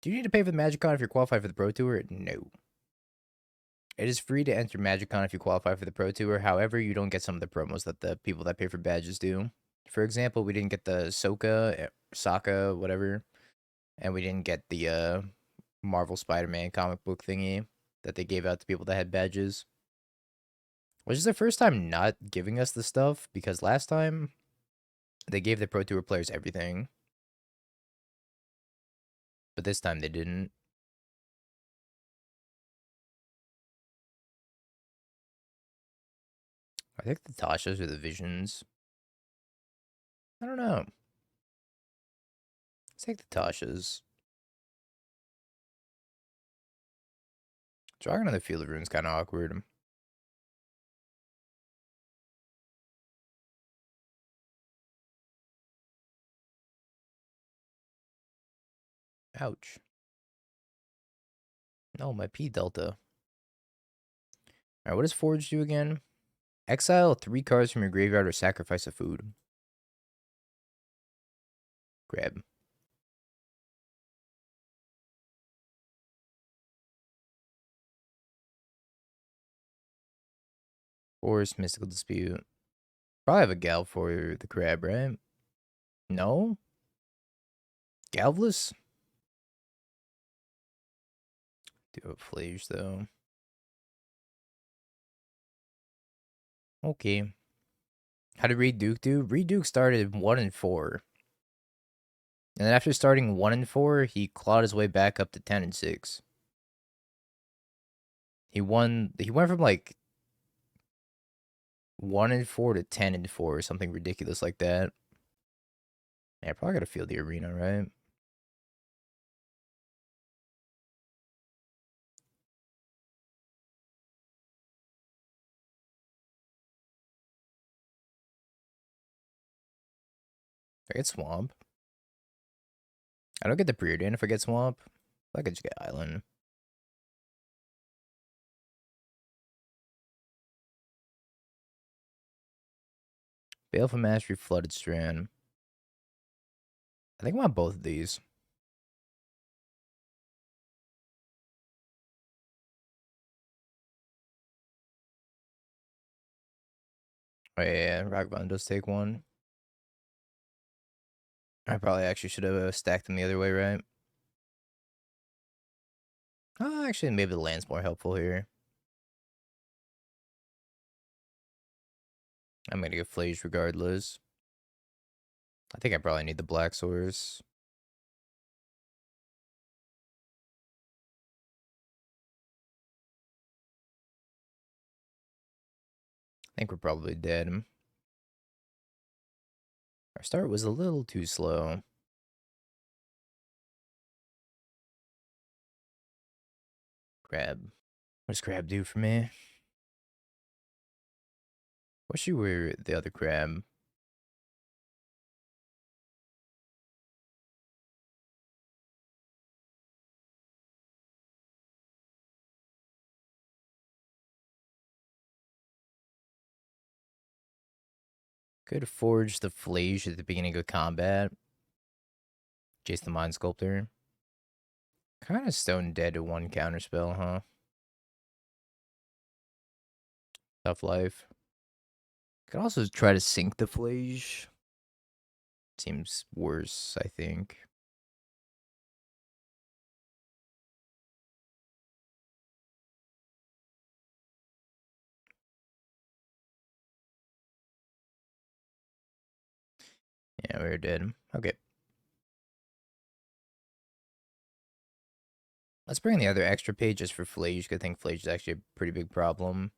Do you need to pay for the MagicCon if you're qualified for the Pro Tour? No. It is free to enter MagicCon if you qualify for the Pro Tour. However, you don't get some of the promos that the people that pay for badges do. For example, we didn't get the Sokka, whatever, and we didn't get the Marvel Spider-Man comic book thingy that they gave out to people that had badges. Which is the first time not giving us the stuff, because last time they gave the Pro Tour players everything. But this time they didn't. I think the Tashas or the Visions. I don't know. Let's take the Tashas. Drawing on the Field of Rune's kind of awkward. Ouch. No, my P Delta. Alright, what does Forge do again? Exile 3 cards from your graveyard or sacrifice a food. Grab. Force, Mystical Dispute. Probably have a Gal for the crab, right? No? Galvless? Do have a Flage, though. Okay. How did Reed Duke do? Reed Duke started 1 and 4. And then after starting 1 and 4, he clawed his way back up to 10 and 6. He went from like 1 and 4 to 10 and 4 or something ridiculous like that. Yeah, I probably gotta feel the arena, right? I get Swamp. I don't get the Preordain if I get Swamp. I could just get Island. Baleful Mastery, Flooded Strand. I think I want both of these. Oh yeah, Ragban does take 1. I probably actually should have stacked them the other way, right? Oh, actually, maybe the land's more helpful here. I'm gonna get Flage regardless. I think I probably need the Black Source. I think we're probably dead. Our start was a little too slow. Crab. What does Crab do for me? Wish you were the other Crab. Could forge the Flage at the beginning of combat. Chase the Mind Sculptor. Kind of stone dead to 1 counterspell, huh? Tough life. Could also try to sink the Flage. Seems worse, I think. Yeah, we were dead. Okay. Let's bring in the other extra page just for Flage, because I think Flage is actually a pretty big problem.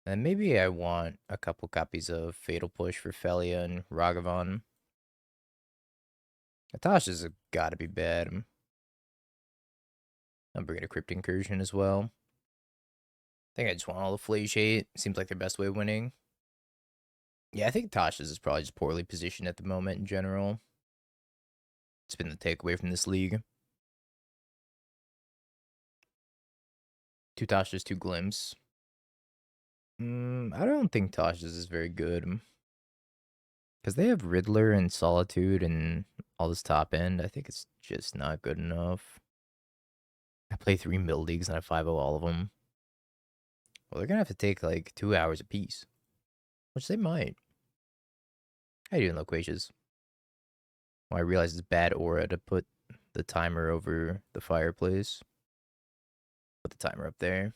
And maybe I want a couple copies of Fatal Push for Felia and Ragavan. Natasha's gotta be bad. I'm bringing a Crypt Incursion as well. I think I just want all the Flage hate. Seems like the best way of winning. Yeah, I think Tasha's is probably just poorly positioned at the moment in general. It's been the takeaway from this league. 2 Tasha's, 2 Glims. I don't think Tasha's is very good. Because they have Riddler and Solitude and all this top end. I think it's just not good enough. I play 3 mill leagues and I 5-0 all of them. Well, they're going to have to take like 2 hours apiece. Which they might. How you doing, Loquacious? Well, I realize it's bad aura to put the timer over the fireplace. Put the timer up there.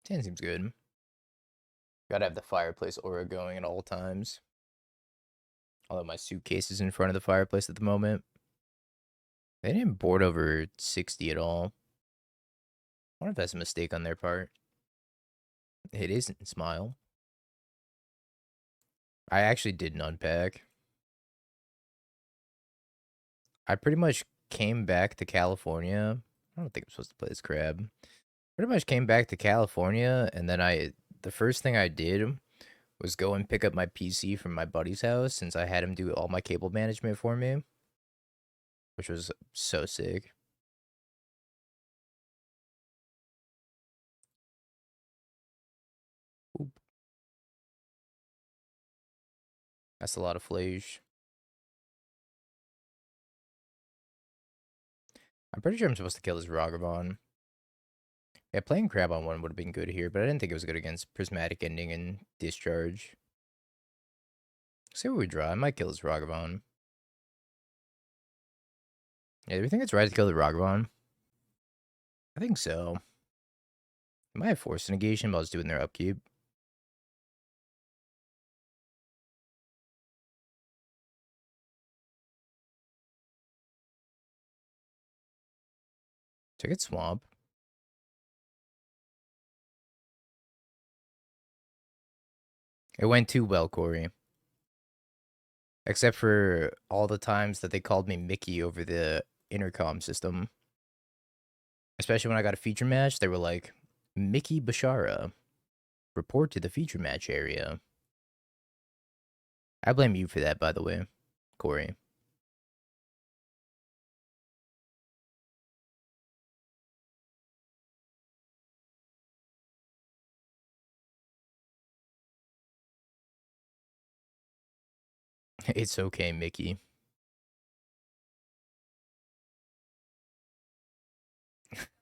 10 seems good. Gotta have the fireplace aura going at all times. Although my suitcase is in front of the fireplace at the moment. They didn't board over 60 at all. I wonder if that's a mistake on their part. It isn't, Smile. I actually didn't unpack. I pretty much came back to California. I don't think I'm supposed to play this crab. Pretty much came back to California, and then the first thing I did was go and pick up my PC from my buddy's house since I had him do all my cable management for me, which was so sick. Oop. That's a lot of flage. I'm pretty sure I'm supposed to kill this Ragavan. Yeah, playing crab on 1 would have been good here, but I didn't think it was good against Prismatic Ending and Discharge. See what we draw. I might kill this Ragavan. Yeah, do we think it's right to kill the Ragavan? I think so. I might have Force Negation while I was doing their upkeep. Took it Swamp. It went too well, Corey. Except for all the times that they called me Mickey over the intercom system. Especially when I got a feature match, they were like, Mickey Bashara, report to the feature match area. I blame you for that, by the way, Corey. It's okay, Mickey.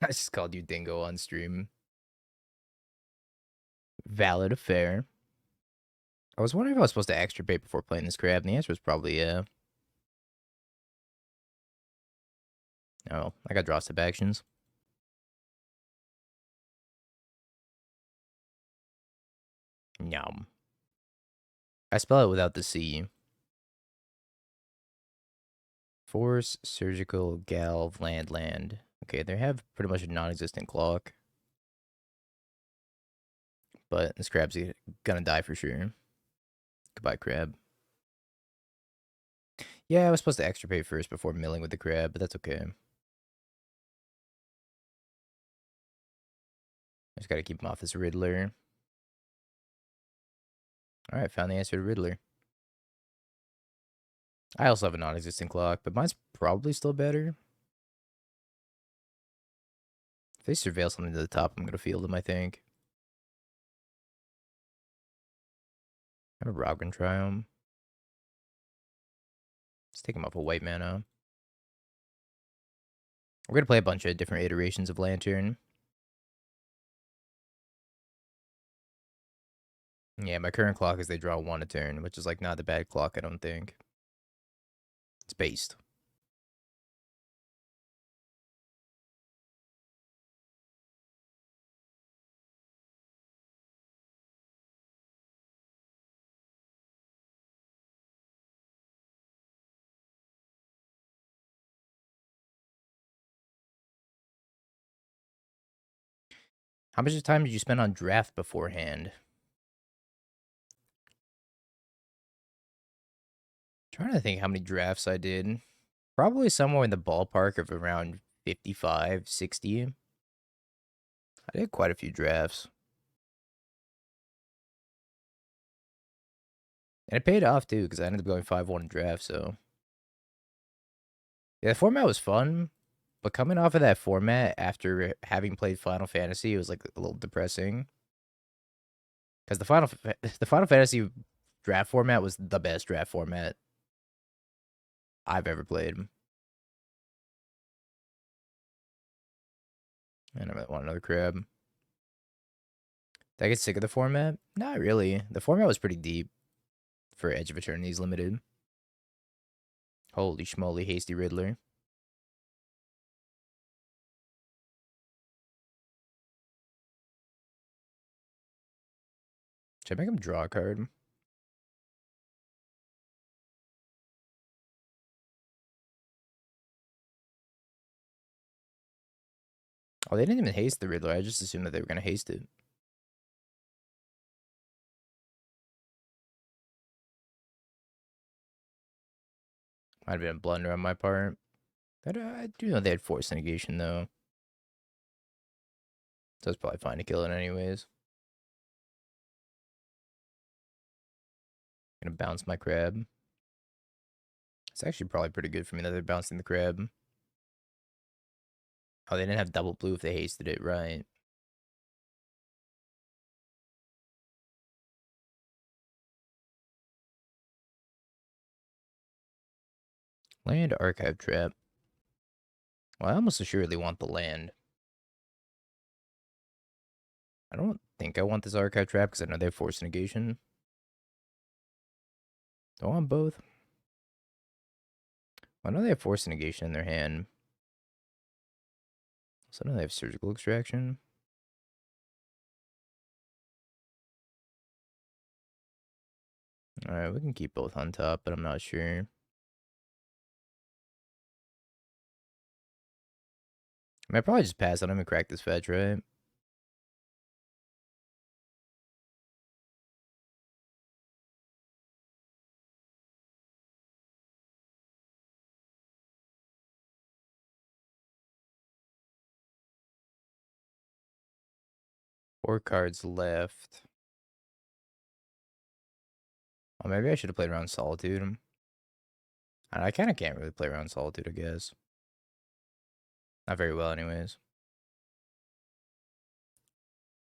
I just called you Dingo on stream. Valid affair. I was wondering if I was supposed to extirpate before playing this crab, and the answer was probably yeah. Oh, I got draw step actions. Yum. I spell it without the C. Force, surgical, galv, land. Okay, they have pretty much a non-existent clock. But this crab's gonna die for sure. Goodbye, crab. Yeah, I was supposed to extirpate first before milling with the crab, but that's okay. I just gotta keep him off this Riddler. Alright, found the answer to Riddler. I also have a non-existent clock, but mine's probably still better. If they surveil something to the top, I'm gonna field them, I think. I have a Roggen Triumph. Let's take him off a white mana. We're gonna play a bunch of different iterations of Lantern. Yeah, my current clock is they draw 1 a turn, which is like not a bad clock, I don't think. It's based. How much time did you spend on draft beforehand? Trying to think how many drafts I did. Probably somewhere in the ballpark of around 55, 60. I did quite a few drafts. And it paid off too, because I ended up going 5-1 in draft, so. Yeah, the format was fun, but coming off of that format after having played Final Fantasy, it was like a little depressing. Because the Final Fantasy draft format was the best draft format I've ever played. And I might want another crab. Did I get sick of the format? Not really. The format was pretty deep for Edge of Eternity's Limited. Holy schmoly, Hasty Riddler. Should I make him draw a card? Oh, they didn't even haste the Riddler. I just assumed that they were going to haste it. Might have been a blunder on my part. I do know they had Force Negation, though. So it's probably fine to kill it anyways. Gonna bounce my crab. It's actually probably pretty good for me that they're bouncing the crab. Oh, they didn't have double blue if they hasted it, right? Land Archive Trap. Well, I almost assuredly want the land. I don't think I want this Archive Trap because I know they have Force Negation. Do I want both? Well, I know they have Force Negation in their hand. So I know they have Surgical Extraction. Alright, we can keep both on top, but I'm not sure. I might probably just pass on him and crack this fetch, right? Four cards left. Oh, maybe I should have played around Solitude. I kind of can't really play around Solitude, I guess. Not very well, anyways.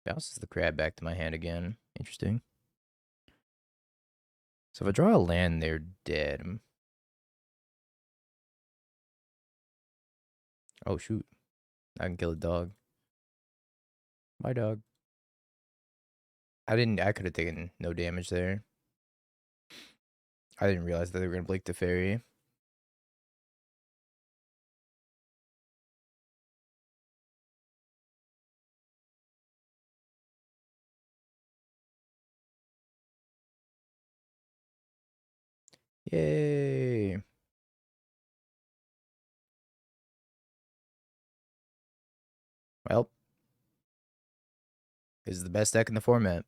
Bounces the crab back to my hand again. Interesting. So if I draw a land, they're dead. Oh, shoot. I can kill a dog. My dog. I could have taken no damage there. I didn't realize that they were going to blink the fairy. Yay. Well, this is the best deck in the format.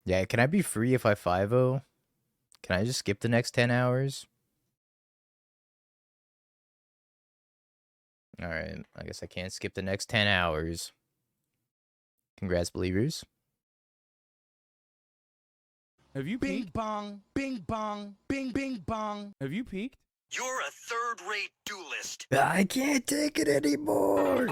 Yeah, can I be free if I 5-0? Can I just skip the next 10 hours? Alright, I guess I can't skip the next 10 hours. Congrats, believers. Have you Bing peaked? bong, bing bong, bing bing bong. Have you peaked? You're a third-rate duelist. I can't take it anymore.